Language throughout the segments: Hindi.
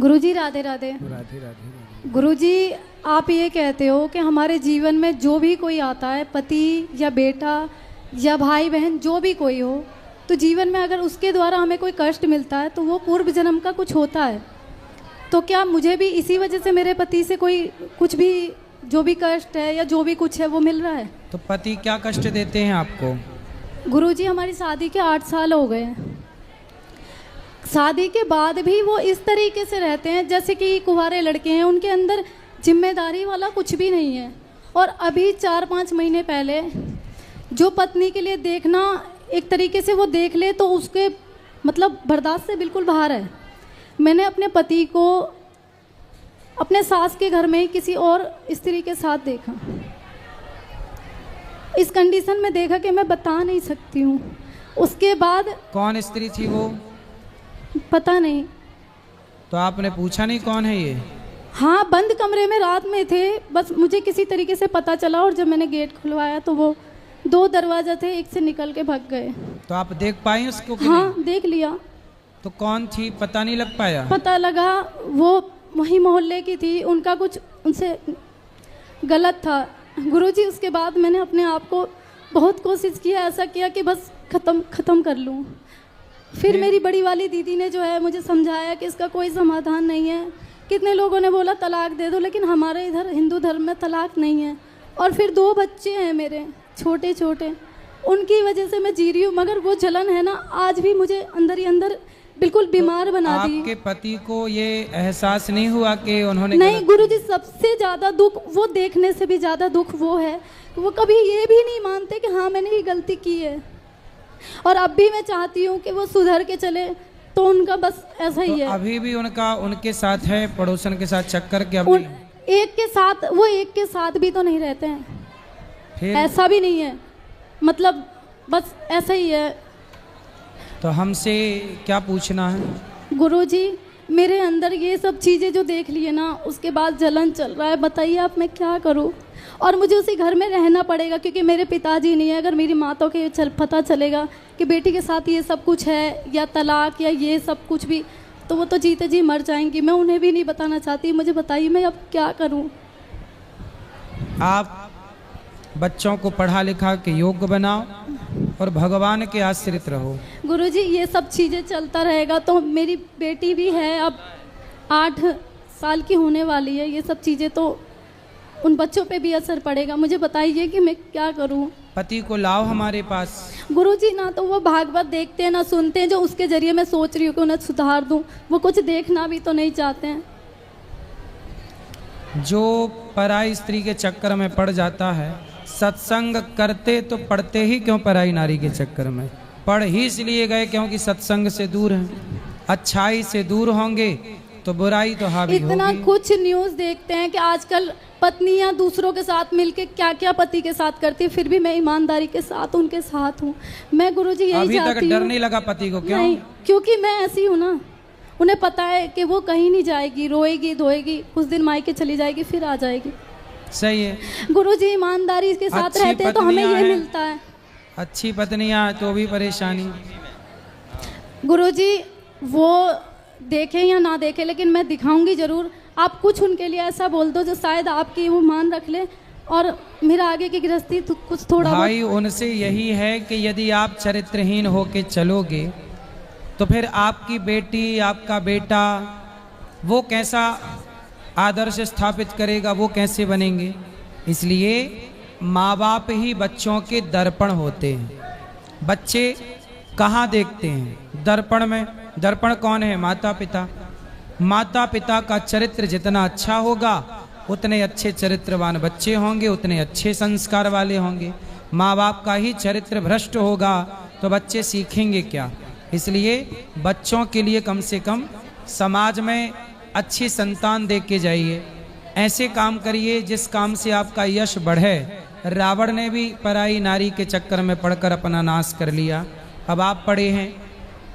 गुरुजी राधे राधे। राधे राधे। गुरुजी, आप ये कहते हो कि हमारे जीवन में जो भी कोई आता है, पति या बेटा या भाई बहन जो भी कोई हो, तो जीवन में अगर उसके द्वारा हमें कोई कष्ट मिलता है तो वो पूर्व जन्म का कुछ होता है। तो क्या मुझे भी इसी वजह से मेरे पति से कोई कुछ भी जो भी कष्ट है या जो भी कुछ है वो मिल रहा है? तो पति क्या कष्ट देते हैं आपको? गुरुजी, हमारी शादी के 8 साल हो गए हैं। शादी के बाद भी वो इस तरीके से रहते हैं जैसे कि कुंवारे लड़के हैं, उनके अंदर जिम्मेदारी वाला कुछ भी नहीं है। और अभी 4-5 महीने पहले जो पत्नी के लिए देखना एक तरीके से वो देख ले तो उसके मतलब बर्दाश्त से बिल्कुल बाहर है। मैंने अपने पति को अपने सास के घर में ही किसी और स्त्री के साथ देखा। इस कंडीशन में देखा कि मैं बता नहीं सकती हूँ। उसके बाद कौन स्त्री थी वो? पता नहीं। तो आपने पूछा नहीं कौन है ये? हाँ, बंद कमरे में रात में थे, बस मुझे किसी तरीके से पता चला और जब मैंने गेट खुलवाया तो वो 2 दरवाजा थे, एक से निकल के भाग गए। तो आप देख पाई उसको कि हाँ नहीं? देख लिया। तो कौन थी पता नहीं लग पाया? पता लगा वो वही मोहल्ले की थी, उनका कुछ उनसे गलत था। गुरुजी, उसके बाद मैंने अपने आप को बहुत कोशिश किया, ऐसा किया कि बस ख़त्म कर लूँ। फिर मेरी बड़ी वाली दीदी ने जो है मुझे समझाया कि इसका कोई समाधान नहीं है। कितने लोगों ने बोला तलाक दे दो, लेकिन हमारे इधर हिंदू धर्म में तलाक नहीं है। और फिर 2 बच्चे हैं मेरे छोटे छोटे, उनकी वजह से मैं जी रही हूँ। मगर वो जलन है ना, आज भी मुझे अंदर ही अंदर बिल्कुल बीमार बना दी। आपके पति को ये एहसास नहीं हुआ कि उन्होंने? नहीं गुरुजी, सबसे ज़्यादा दुख वो देखने से भी ज़्यादा दुख वो है, वो कभी ये भी नहीं मानते कि हाँ मैंने ये गलती की है। और अब भी मैं चाहती हूँ कि वो सुधर के चले, तो उनका बस ऐसा ही है। अभी भी उनका उनके साथ है, पड़ोसन के साथ चक्कर के? एक के साथ, वो एक के साथ भी तो नहीं रहते हैं। फिर ऐसा भी नहीं है, मतलब बस ऐसा ही है। तो हमसे क्या पूछना है? गुरुजी, मेरे अंदर ये सब चीज़ें जो देख लिए ना, उसके बाद जलन चल रहा है। बताइए आप मैं क्या करूं? और मुझे उसी घर में रहना पड़ेगा क्योंकि मेरे पिताजी नहीं है। अगर मेरी माता को पता चलेगा कि बेटी के साथ ये सब कुछ है या तलाक या ये सब कुछ भी, तो वो तो जीते जी मर जाएंगी। मैं उन्हें भी नहीं बताना चाहती। मुझे बताइए मैं अब क्या करूं? आप बच्चों को पढ़ा लिखा के योग्य बनाओ और भगवान के आश्रित रहो। गुरुजी, ये सब चीज़ें चलता रहेगा तो मेरी बेटी भी है, अब 8 साल की होने वाली है। ये सब चीज़ें तो उन बच्चों पे भी असर पड़ेगा। मुझे बताइए कि मैं क्या करूं? पति को लाओ हमारे पास। गुरुजी, ना तो वो भागवत देखते हैं ना सुनते हैं, जो उसके जरिए मैं सोच रही हूँ कि उन्हें सुधार दूं। वो कुछ देखना भी तो नहीं चाहते हैं। जो पराई स्त्री के चक्कर में पड़ जाता है, सत्संग करते तो पढ़ते ही क्यों पराई नारी के चक्कर में? पढ़ ही इसलिए गए क्योंकि सत्संग से दूर हैं। अच्छाई से दूर होंगे तो बुराई तो हावी होगी। इतना कुछ न्यूज़ देखते हैं कि आजकल पत्नियां दूसरों के साथ मिलके क्या क्या पति के साथ करती है, फिर भी मैं ईमानदारी के साथ उनके साथ हूँ। मैं गुरुजी यही अभी चाहती तक हूँ। डर नहीं लगा पति को? क्यों? नहीं, क्योंकि मैं ऐसी हूँ ना। उन्हें पता है कि वो कहीं नहीं जाएगी, रोएगी धोएगी, कुछ दिन मायके चली जाएगी, फिर आ जाएगी। सही है। गुरुजी, ईमानदारी के साथ रहते हैं तो हमें ये मिलता है। अच्छी पत्नियां तो भी परेशानी। गुरुजी, वो देखे या ना देखे, लेकिन मैं दिखाऊंगी जरूर। आप कुछ उनके लिए ऐसा बोल दो जो शायद आपकी वो मान रख ले और मेरा आगे की गृहस्थी तो कुछ थोड़ा भाई उनसे यही है कि यदि आप चरित्रहीन होके चलोगे तो फिर आपकी बेटी, आपका बेटा वो कैसा आदर्श स्थापित करेगा, वो कैसे बनेंगे? इसलिए माँ बाप ही बच्चों के दर्पण होते हैं। बच्चे कहाँ देखते हैं? दर्पण में। दर्पण कौन है? माता पिता। माता पिता का चरित्र जितना अच्छा होगा उतने अच्छे चरित्रवान बच्चे होंगे, उतने अच्छे संस्कार वाले होंगे। माँ बाप का ही चरित्र भ्रष्ट होगा तो बच्चे सीखेंगे क्या? इसलिए बच्चों के लिए कम से कम समाज में अच्छी संतान दे के जाइए। ऐसे काम करिए जिस काम से आपका यश बढ़े। रावण ने भी पराई नारी के चक्कर में पड़कर अपना नाश कर लिया। अब आप पड़े हैं,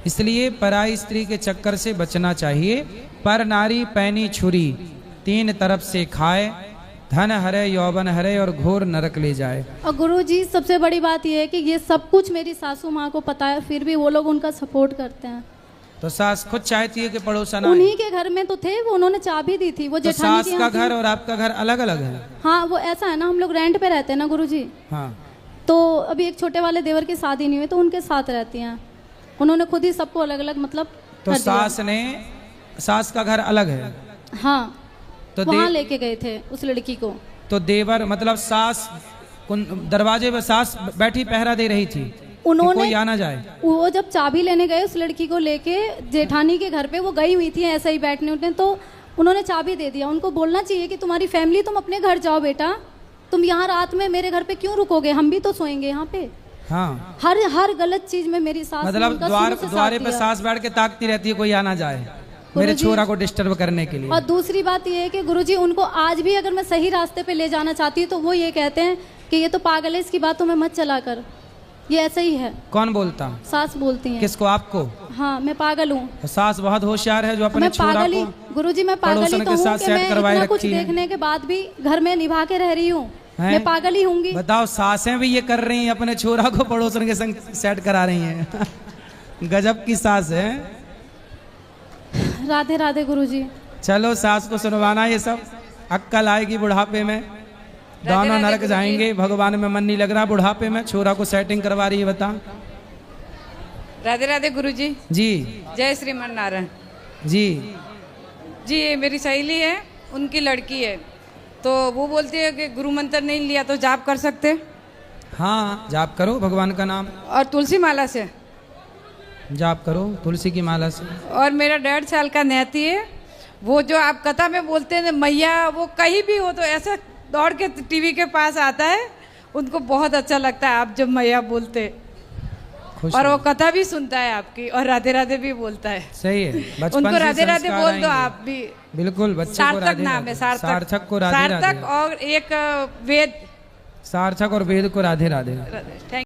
इसलिए पराई स्त्री के चक्कर से बचना चाहिए। पर नारी पैनी छुरी, 3 तरफ से खाए, धन हरे यौवन हरे और घोर नरक ले जाए। और गुरुजी, सबसे बड़ी बात यह है कि ये सब कुछ मेरी सासू माँ को पता है, फिर भी वो लोग उनका सपोर्ट करते हैं। तो सास खुद चाहती है कि पड़ोसन आए। उन्हीं के घर में तो थे वो, उन्होंने चाबी दी थी। वो तो जेठानी सास के का यहाँ घर थी। और आपका घर अलग अलग है? हाँ वो ऐसा है ना, हम लोग रेंट पे रहते हैं ना गुरुजी। हाँ। तो अभी एक छोटे वाले देवर की शादी नहीं हुई तो उनके साथ रहती हैं। उन्होंने खुद ही सबको अलग अलग मतलब तो कर दिया। सास का घर अलग है? हाँ तो वहाँ लेके गए थे उस लड़की को। तो देवर मतलब सास दरवाजे पर सास बैठी पहरा दे रही थी कि उन्होंने कोई आ ना जाए। वो जब चाबी लेने गए उस लड़की को लेके जेठानी के घर पे, वो गई हुई थी ऐसे ही बैठने उठने, तो उन्होंने चाबी दे दिया। उनको बोलना चाहिए कि तुम्हारी फैमिली, तुम अपने घर जाओ बेटा, तुम यहाँ रात में मेरे घर पे क्यों रुकोगे, हम भी तो सोएंगे यहाँ पे। हाँ। हर गलत चीज में मेरी सास ने मतलब उनका शुरू से साथ द्वारे पे दिया। सास बैठ के ताकती रहती है कोई आ ना जाए मेरे गुरुजी। छोरा को डिस्टर्ब करने के लिए। और दूसरी बात ये है कि गुरुजी उनको आज भी अगर मैं सही रास्ते पे ले जाना चाहती हूँ तो वो ये कहते हैं कि ये तो पागल है, इसकी बातों में मत चला कर, ये ऐसे ही है। कौन बोलता? सास बोलती हैं। किसको? आपको? हाँ मैं पागल हूँ। तो सास बहुत होशियार है जो अपने मैं छोरा पागल ही को गुरुजी, मैं पागल ही पड़ोसन तो के हूँ साथ कि सेट मैं करवाए इतना कुछ रखी है। देखने के बाद भी घर में निभा के रह रही हूँ। हैं? मैं पागल ही होंगी। बताओ, सासें भी ये कर रही हैं, अपने छोरा को पड़ोसन के संग सेट करा रही हैं। गजब की सास है। राधे राधे गुरुजी। चलो सास को सुनवाना ये सब, अक्कल आएगी बुढ़ापे में। दोनों नरक जाएंगे, भगवान में मन नहीं लग रहा बुढ़ापे में, छोरा को सेटिंग करवा रही है। बता। राधे राधे गुरुजी। जी जय श्रीमान नारायण जी। जी। ये मेरी सहेली है, उनकी लड़की है, तो वो बोलती है कि गुरु मंत्र नहीं लिया तो जाप कर सकते। हाँ जाप करो भगवान का नाम, और तुलसी माला से जाप करो तुलसी की माला से। और मेरा 1.5 साल का नैती है, वो जो आप कथा में बोलते हैं मैया, वो कहीं भी हो तो ऐसा दौड़ के टीवी के पास आता है, उनको बहुत अच्छा लगता है आप जब मैया बोलते। खुश और हो। वो कथा भी सुनता है आपकी, और राधे राधे भी बोलता है। सही है, बचपन उनको से राधे राधे संस्कार बोल दो आएंगे। आप भी। बिल्कुल, बच्चे को सार्थक राधे नाम राधे। है, सार्थक। सार्थक को राधे सार्थक राधे। और एक वेद। सार्थक और वेद को राधे राधे। थैंक